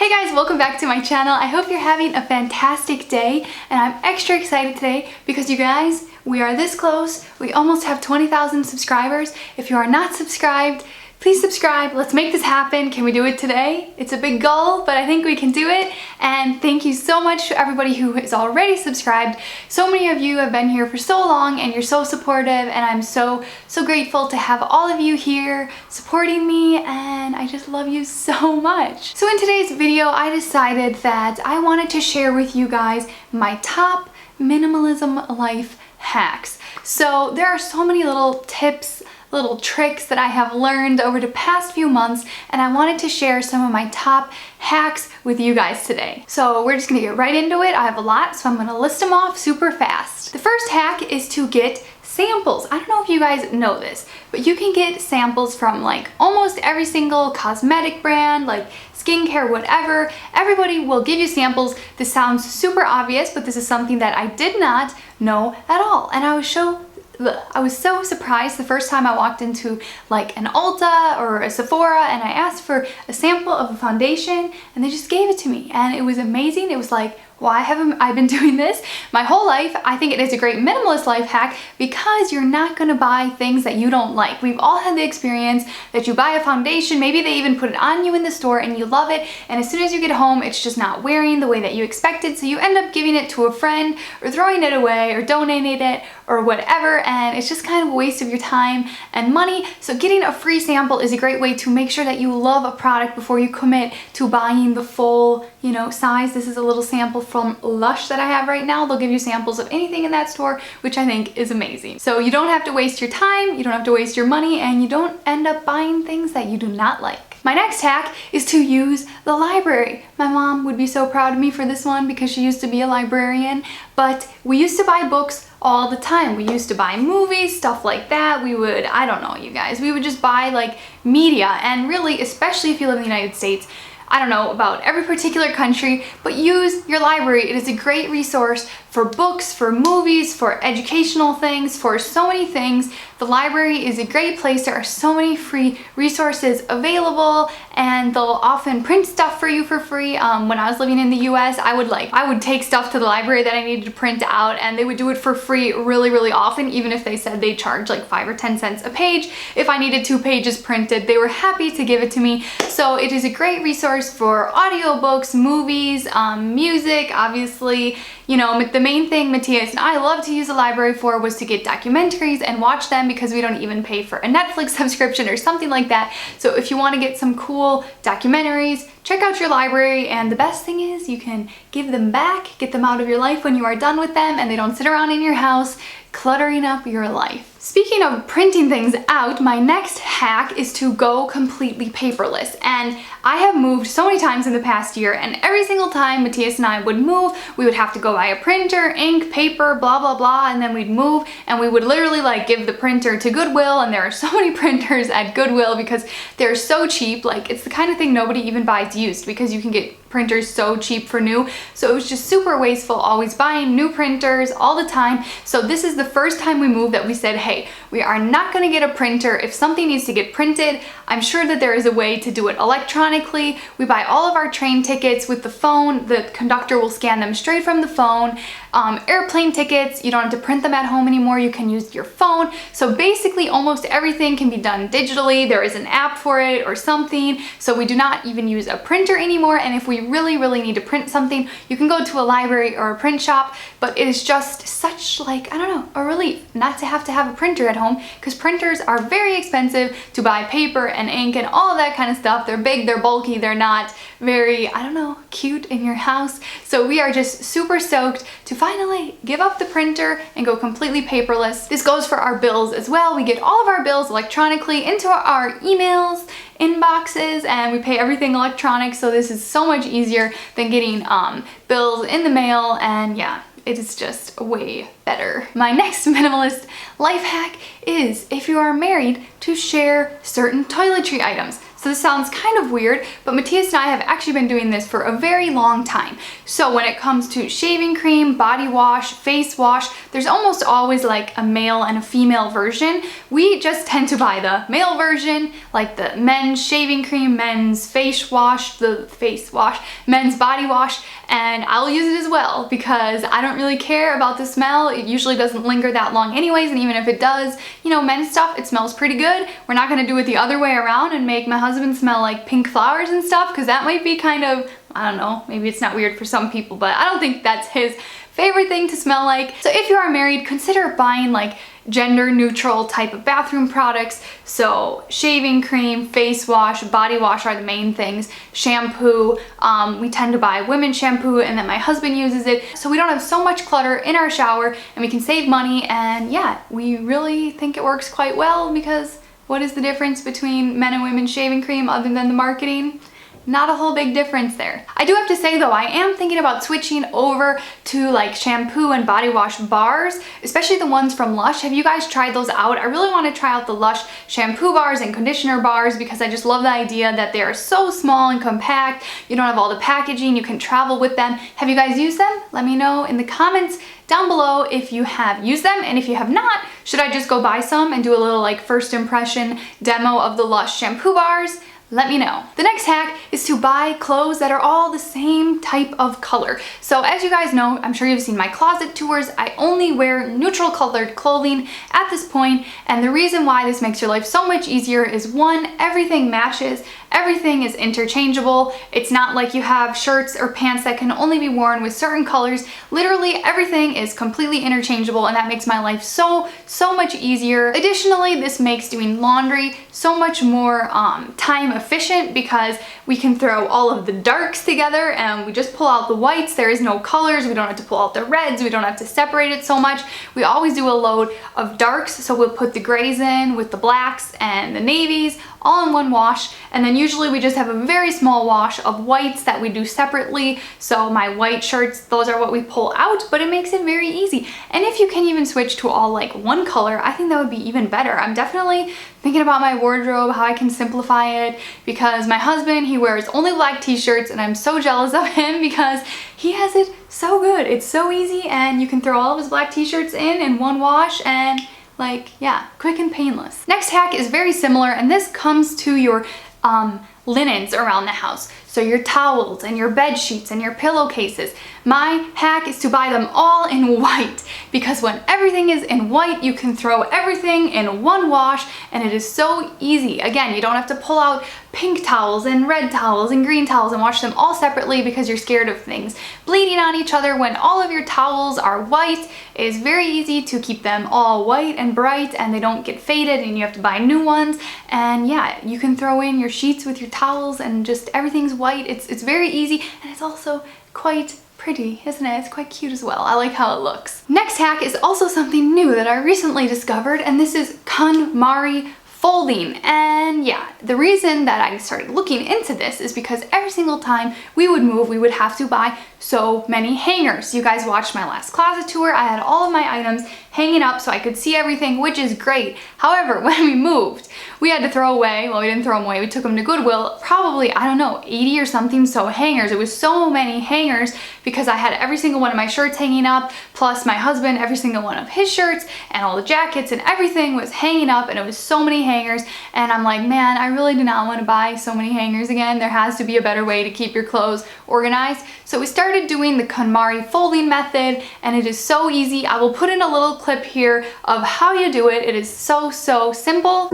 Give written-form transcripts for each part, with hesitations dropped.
Hey guys, welcome back to my channel. I hope you're having a fantastic day, and I'm extra excited today because you guys, we are this close. We almost have 20,000 subscribers. If you are not subscribed, please subscribe. Let's make this happen. Can we do it today? It's a big goal, but I think we can do it. And thank you so much to everybody who is already subscribed. So many of you have been here for so long and you're so supportive, and I'm so grateful to have all of you here supporting me, and I just love you so much. So in today's video, I decided that I wanted to share with you guys my top minimalism life hacks. So there are so many little tips, little tricks that I have learned over the past few months, and I wanted to share some of my top hacks with you guys today. So we're just gonna get right into it. I have a lot, so I'm gonna list them off super fast. The first hack is to get samples. I don't know if you guys know this, but you can get samples from like almost every single cosmetic brand, like skincare, whatever. Everybody will give you samples. This sounds super obvious, but this is something that I did not know at all, and I was so surprised the first time I walked into like an Ulta or a Sephora and I asked for a sample of a foundation and they just gave it to me, and it was amazing. It was like, why haven't I been doing this my whole life? I think it is a great minimalist life hack because you're not gonna buy things that you don't like. We've all had the experience that you buy a foundation, maybe they even put it on you in the store and you love it, and as soon as you get home it's just not wearing the way that you expected, so you end up giving it to a friend or throwing it away or donating it or whatever, and it's just kind of a waste of your time and money. So getting a free sample is a great way to make sure that you love a product before you commit to buying the full, size. This is a little sample from Lush that I have right now. They'll give you samples of anything in that store, which I think is amazing. So you don't have to waste your time, you don't have to waste your money, and you don't end up buying things that you do not like. My next hack is to use the library. My mom would be so proud of me for this one because she used to be a librarian, but we used to buy books all the time. We used to buy movies, stuff like that. We would, I don't know you guys, we would just buy like media, and really, especially if you live in the United States, I don't know about every particular country, but use your library. It is a great resource for books, for movies, for educational things, for so many things. The library is a great place. There are so many free resources available, and they'll often print stuff for you for free. When I was living in the US, I would take stuff to the library that I needed to print out, and they would do it for free really often, even if they said they charged like 5 or 10 cents a page. If I needed 2 pages printed, they were happy to give it to me. So it is a great resource for audiobooks, movies, music, obviously. The main thing Matthias and I love to use the library for was to get documentaries and watch them, because we don't even pay for a Netflix subscription or something like that. So if you want to get some cool documentaries, check out your library, and the best thing is you can give them back, get them out of your life when you are done with them, and they don't sit around in your house cluttering up your life. Speaking of printing things out, my next hack is to go completely paperless. And I have moved so many times in the past year, and every single time Matthias and I would move, we would have to go buy a printer, ink, paper, blah blah blah, and then we'd move and we would literally like give the printer to Goodwill, and there are so many printers at Goodwill because they're so cheap. Like, it's the kind of thing nobody even buys used because you can get printers so cheap for new. So it was just super wasteful, always buying new printers all the time. So this is the first time we moved that we said, hey, we are not gonna get a printer. If something needs to get printed, I'm sure that there is a way to do it electronically. We buy all of our train tickets with the phone. The conductor will scan them straight from the phone. Airplane tickets, you don't have to print them at home anymore. You can use your phone. So basically almost everything can be done digitally. There is an app for it or something. So we do not even use a printer anymore. And if we really need to print something, you can go to a library or a print shop, but it is just such, like, I don't know, a relief not to have a printer at home, because printers are very expensive to buy paper and ink and all of that kind of stuff. They're big, they're bulky, they're not very, I don't know, cute in your house. So we are just super stoked to finally give up the printer and go completely paperless. This goes for our bills as well. We get all of our bills electronically into our emails, inboxes, and we pay everything electronic. So this is so much easier than getting bills in the mail, and yeah, it is just way better. My next minimalist life hack is, if you are married, to share certain toiletry items. So this sounds kind of weird, but Matthias and I have actually been doing this for a very long time. So when it comes to shaving cream, body wash, face wash, there's almost always like a male and a female version. We just tend to buy the male version, like the men's shaving cream, men's face wash, men's body wash, and I'll use it as well because I don't really care about the smell. It usually doesn't linger that long anyways, and even if it does, you know, men's stuff, it smells pretty good. We're not gonna do it the other way around and make my husband smell like pink flowers and stuff, because that might be kind of, I don't know, maybe it's not weird for some people, but I don't think that's his favorite thing to smell like. So if you are married, consider buying like gender neutral type of bathroom products. So shaving cream, face wash, body wash are the main things. Shampoo, we tend to buy women's shampoo and then my husband uses it. So we don't have so much clutter in our shower and we can save money, and yeah, we really think it works quite well, because what is the difference between men and women's shaving cream other than the marketing? Not a whole big difference there. I do have to say though, I am thinking about switching over to like shampoo and body wash bars, especially the ones from Lush. Have you guys tried those out? I really want to try out the Lush shampoo bars and conditioner bars because I just love the idea that they are so small and compact. You don't have all the packaging, you can travel with them. Have you guys used them? Let me know in the comments down below if you have used them, and if you have not, should I just go buy some and do a little like first impression demo of the Lush shampoo bars? Let me know. The next hack is to buy clothes that are all the same type of color. So as you guys know, I'm sure you've seen my closet tours, I only wear neutral colored clothing at this point, and the reason why this makes your life so much easier is one, everything matches, everything is interchangeable. It's not like you have shirts or pants that can only be worn with certain colors. Literally everything is completely interchangeable, and that makes my life so much easier. Additionally, this makes doing laundry so much more time efficient because we can throw all of the darks together and we just pull out the whites. There is no colors. We don't have to pull out the reds. We don't have to separate it so much. We always do a load of darks, so we'll put the grays in with the blacks and the navies all in one wash, and then usually we just have a very small wash of whites that we do separately. So my white shirts, those are what we pull out, but it makes it very easy. And if you can even switch to all like one color, I think that would be even better. I'm definitely thinking about my wardrobe, how I can simplify it, because my husband, he wears only black t-shirts and I'm so jealous of him because he has it so good. It's so easy, and you can throw all of his black t-shirts in one wash, and like, yeah, quick and painless. Next hack is very similar, and this comes to your linens around the house. So your towels and your bed sheets and your pillowcases. My hack is to buy them all in white, because when everything is in white, you can throw everything in one wash and it is so easy. Again, you don't have to pull out pink towels and red towels and green towels and wash them all separately because you're scared of things bleeding on each other. When all of your towels are white, it is very easy to keep them all white and bright and they don't get faded and you have to buy new ones. And yeah, you can throw in your sheets with your towels and just everything's white. It's very easy, and it's also quite pretty, isn't it? It's quite cute as well. I like how it looks. Next hack is also something new that I recently discovered, and this is KonMari folding. And yeah, the reason that I started looking into this is because every single time we would move, we would have to buy so many hangers. You guys watched my last closet tour. I had all of my items hanging up so I could see everything, which is great. However, when we moved, we had to throw away, well, we didn't throw them away, we took them to Goodwill, probably, I don't know, 80 or something, so hangers. It was so many hangers because I had every single one of my shirts hanging up, plus my husband, every single one of his shirts, and all the jackets and everything was hanging up, and it was so many hangers. And I'm like, man, I really do not want to buy so many hangers again. There has to be a better way to keep your clothes organized. So we started doing the KonMari folding method, and it is so easy. I will put in a little clip here of how you do it. It is so simple.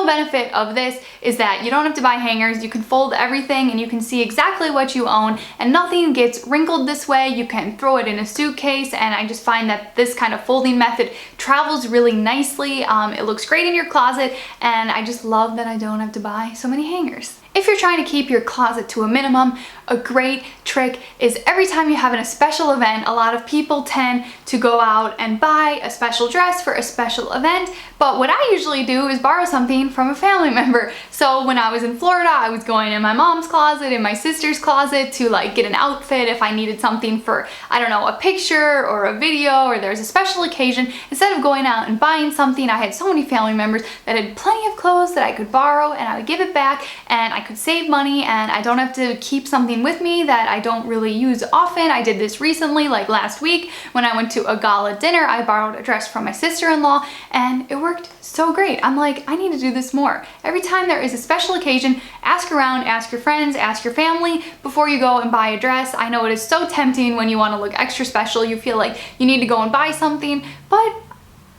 Benefit of this is that you don't have to buy hangers. You can fold everything and you can see exactly what you own, and nothing gets wrinkled this way. You can throw it in a suitcase, and I just find that this kind of folding method travels really nicely. It looks great in your closet, and I just love that I don't have to buy so many hangers. If you're trying to keep your closet to a minimum, a great trick is every time you have a special event, a lot of people tend to go out and buy a special dress for a special event, but what I usually do is borrow something from a family member. So when I was in Florida, I was going in my mom's closet, in my sister's closet to like get an outfit if I needed something for, I don't know, a picture or a video or there's a special occasion. Instead of going out and buying something, I had so many family members that had plenty of clothes that I could borrow and I would give it back and I could save money and I don't have to keep something with me that I don't really use often. I did this recently, like last week when I went to a gala dinner. I borrowed a dress from my sister-in-law and it worked so great. I'm like, I need to do this more. Every time there is a special occasion, ask around, ask your friends, ask your family before you go and buy a dress. I know it is so tempting when you want to look extra special. You feel like you need to go and buy something, but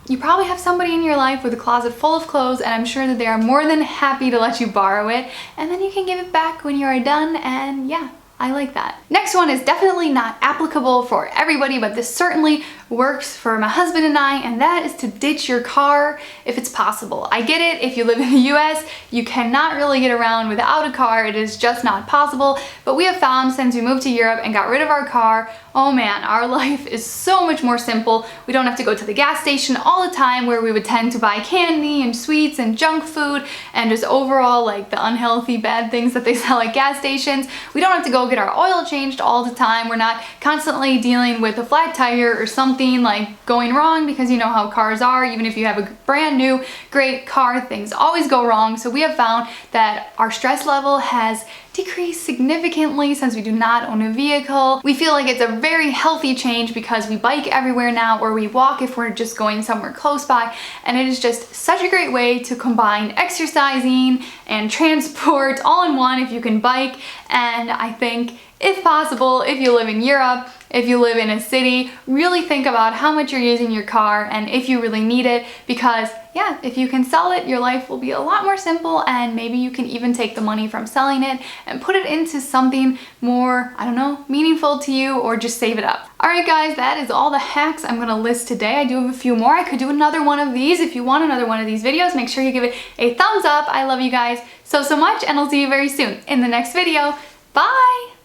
you probably have somebody in your life with a closet full of clothes and I'm sure that they are more than happy to let you borrow it and then you can give it back when you are done, and yeah, I like that. Next one is definitely not applicable for everybody, but this certainly works for my husband and I, and that is to ditch your car if it's possible. I get it, if you live in the US, you cannot really get around without a car. It is just not possible, but we have found since we moved to Europe and got rid of our car, oh man, our life is so much more simple. We don't have to go to the gas station all the time where we would tend to buy candy and sweets and junk food and just overall like the unhealthy bad things that they sell at gas stations. We don't have to go get our oil changed all the time. We're not constantly dealing with a flat tire or something like going wrong, because you know how cars are. Even if you have a brand new great car, things always go wrong. So we have found that our stress level has decreased significantly since we do not own a vehicle. We feel like it's a very healthy change because we bike everywhere now, or we walk if we're just going somewhere close by, and it is just such a great way to combine exercising and transport all in one if you can bike. And I think if possible, if you live in Europe, if you live in a city, really think about how much you're using your car and if you really need it, because yeah, if you can sell it, your life will be a lot more simple, and maybe you can even take the money from selling it and put it into something more, I don't know, meaningful to you, or just save it up. Alright guys, that is all the hacks I'm gonna list today. I do have a few more. I could do another one of these. If you want another one of these videos, make sure you give it a thumbs up. I love you guys so much, and I'll see you very soon in the next video. Bye!